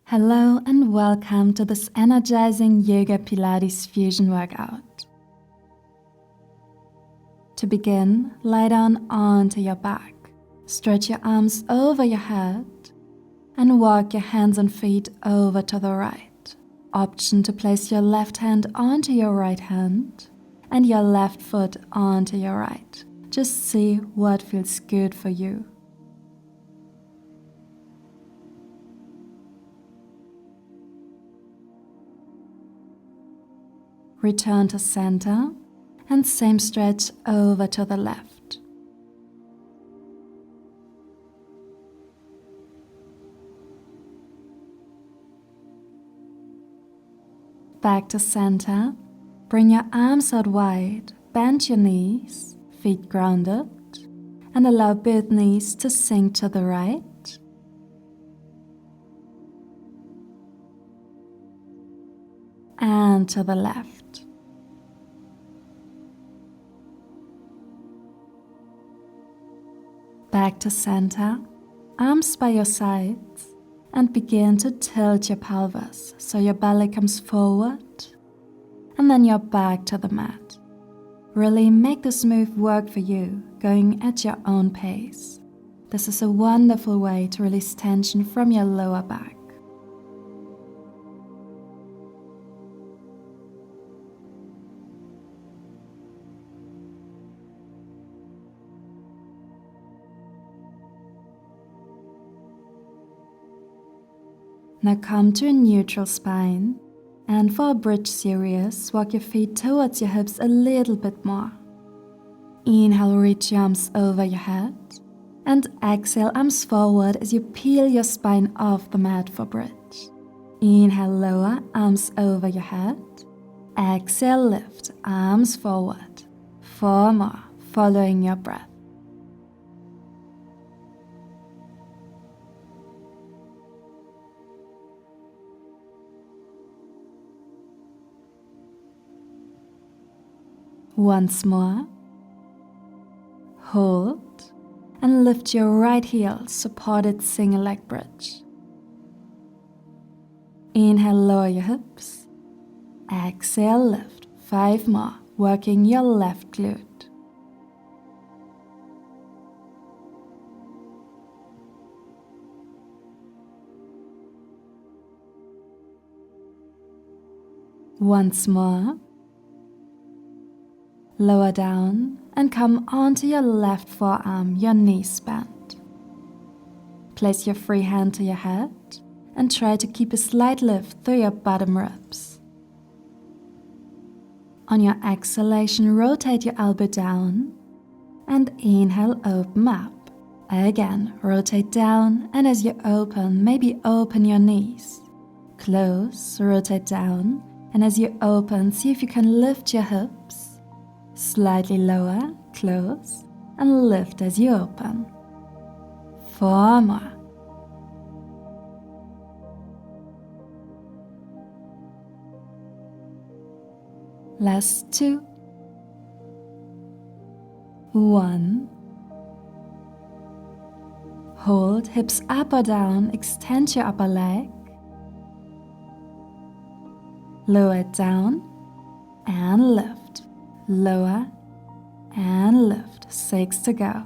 Hello and welcome to this energizing yoga Pilates fusion workout. To begin, lie down onto your back, stretch your arms over your head and walk your hands and feet over to the right. Option to place your left hand onto your right hand and your left foot onto your right. Just see what feels good for you. Return to center and same stretch over to the left. Back to center, bring your arms out wide, bend your knees, feet grounded, and allow both knees to sink to the right. And to the left. Back to center, arms by your sides, and begin to tilt your pelvis so your belly comes forward and then your back to the mat. Really make this move work for you, going at your own pace. This is a wonderful way to release tension from your lower back. Now come to a neutral spine, and for a bridge series, walk your feet towards your hips a little bit more. Inhale, reach your arms over your head, and exhale, arms forward as you peel your spine off the mat for bridge. Inhale, lower, arms over your head. Exhale, lift, arms forward. 4 more, following your breath. Once more, hold and lift your right heel, supported single leg bridge. Inhale, lower your hips. Exhale, lift. 5 more, working your left glute. Once more. Lower down and come onto your left forearm, your knees bent. Place your free hand to your head and try to keep a slight lift through your bottom ribs. On your exhalation, rotate your elbow down and inhale, open up. Again, rotate down, and as you open, maybe open your knees. Close, rotate down, and as you open, see if you can lift your hips. Slightly lower, close, and lift as you open. 4 more. Last 2. 1. Hold, hips up or down, extend your upper leg. Lower it down and lift. Lower and lift. 6 to go.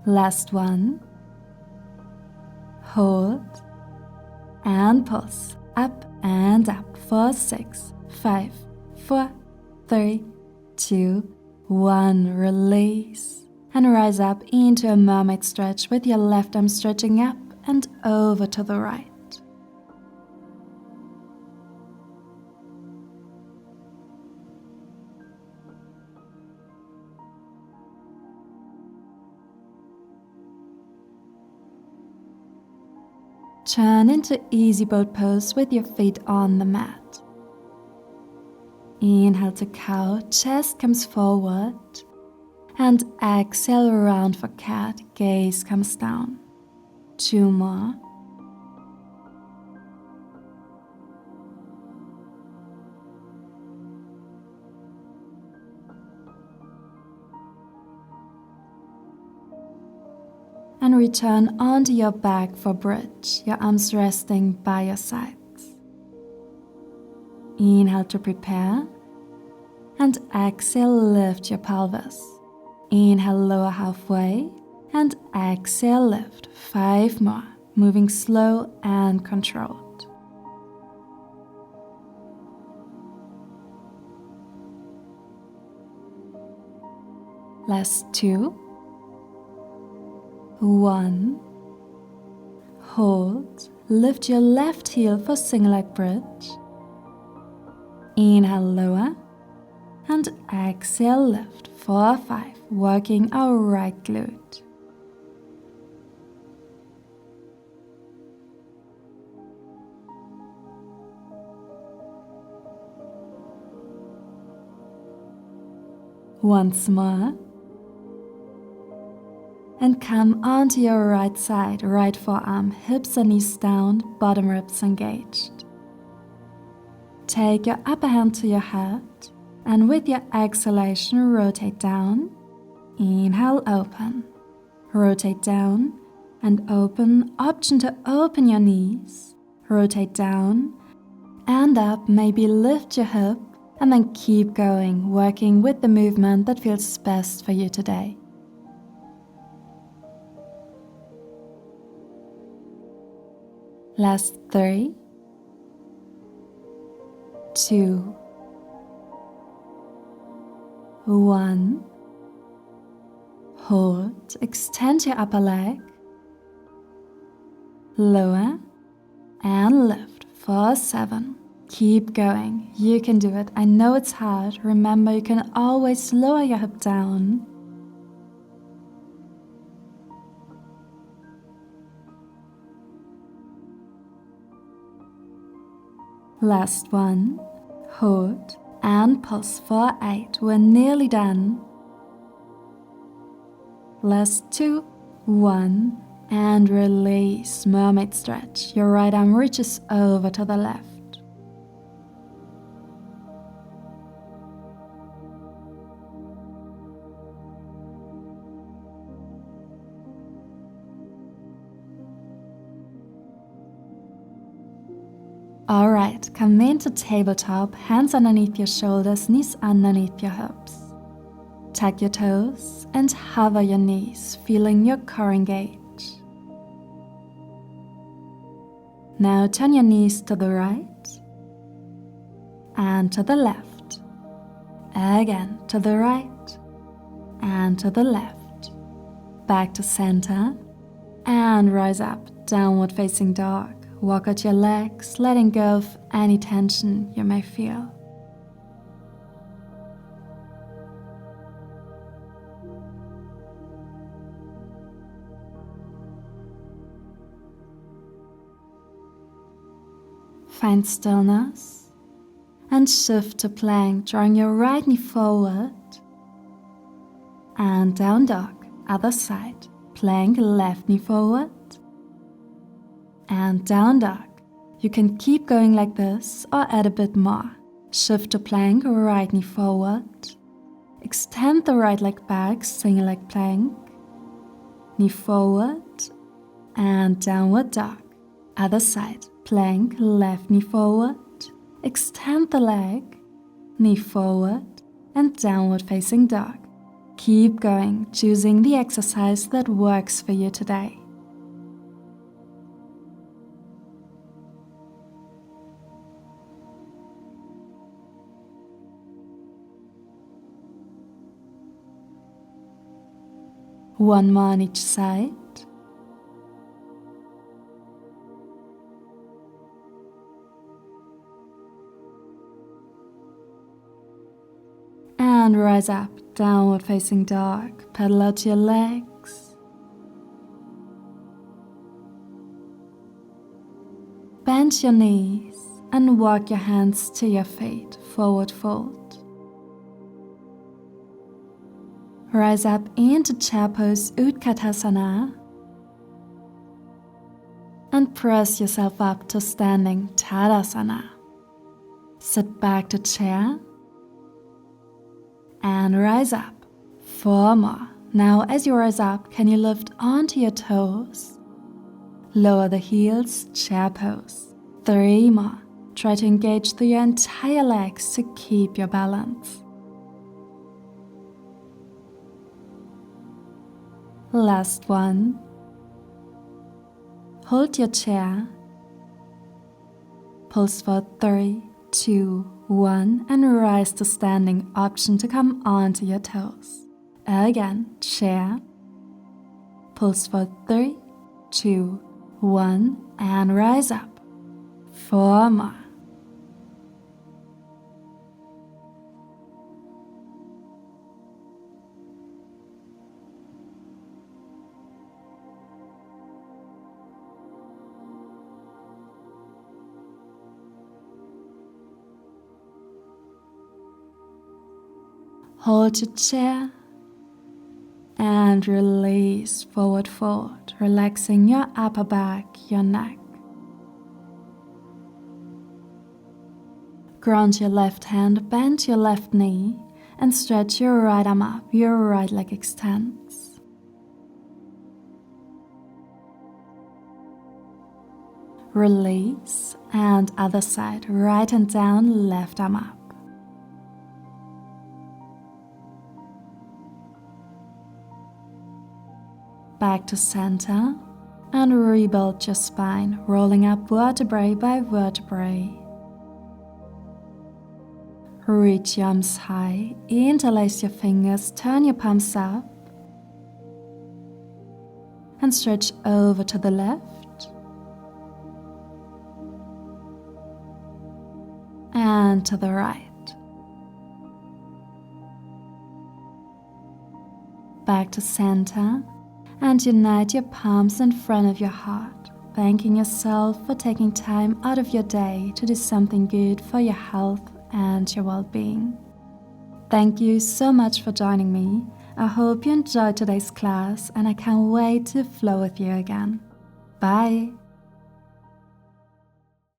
Last 1. Hold and pulse up and up for 6, 5, 4, 3, 2, 1, release, and rise up into a mermaid stretch with your left arm stretching up and over to the right. Turn into easy boat pose with your feet on the mat. Inhale to cow, chest comes forward, and exhale around for cat, gaze comes down. 2 more. and return onto your back for bridge, your arms resting by your sides. Inhale to prepare, and exhale, lift your pelvis. Inhale, lower halfway, and exhale, lift. 5 more, moving slow and controlled. Last 2. 1. Hold. Lift your left heel for single leg bridge. Inhale, lower, and exhale, lift. 4, 5, working our right glute. Once more. And come onto your right side, right forearm, hips and knees down, bottom ribs engaged. Take your upper hand to your head, and with your exhalation, rotate down. Inhale, open. Rotate down and open. Option to open your knees. Rotate down and up, maybe lift your hip, and then keep going, working with the movement that feels best for you today. Last 3, 2, 1. Hold, extend your upper leg, lower, and lift for 7. Keep going, you can do it. I know it's hard. Remember, you can always lower your hip down. Last 1, hold and pulse for 8. We're nearly done. Last 2, 1, and release, mermaid stretch. Your right arm reaches over to the left. Alright, come into tabletop, hands underneath your shoulders, knees underneath your hips. Tuck your toes and hover your knees, feeling your core engage. Now turn your knees to the right and to the left. Again to the right and to the left. Back to center and rise up, downward facing dog. Walk out your legs, letting go of any tension you may feel. Find stillness and shift to plank, drawing your right knee forward and down dog, other side. Plank, left knee forward and down dog. You can keep going like this or add a bit more. Shift to plank, right knee forward. Extend the right leg back, single leg plank. Knee forward and downward dog. Other side. Plank, left knee forward. Extend the leg. Knee forward and downward facing dog. Keep going, choosing the exercise that works for you today. One more on each side. And rise up, downward facing dog. Pedal out your legs. Bend your knees and walk your hands to your feet, forward fold. Rise up into chair pose, Utkatasana, and press yourself up to standing Tadasana. Sit back to chair and rise up. 4 more. Now as you rise up, can you lift onto your toes? Lower the heels, chair pose. 3 more. Try to engage through your entire legs to keep your balance. Last one. Hold your chair. Pulse for 3, 2, 1 and rise to standing, option to come onto your toes. Again, chair. Pulse for 3, 2, 1 and rise up. 4 more. Hold your chair and release forward fold, relaxing your upper back, your neck. Ground your left hand, bend your left knee and stretch your right arm up, your right leg extends. Release and other side, right hand down, left arm up. Back to center and rebuild your spine, rolling up vertebrae by vertebrae. Reach your arms high, interlace your fingers, turn your palms up and stretch over to the left and to the right. Back to center and unite your palms in front of your heart, thanking yourself for taking time out of your day to do something good for your health and your well-being. Thank you so much for joining me. I hope you enjoyed today's class and I can't wait to flow with you again. Bye!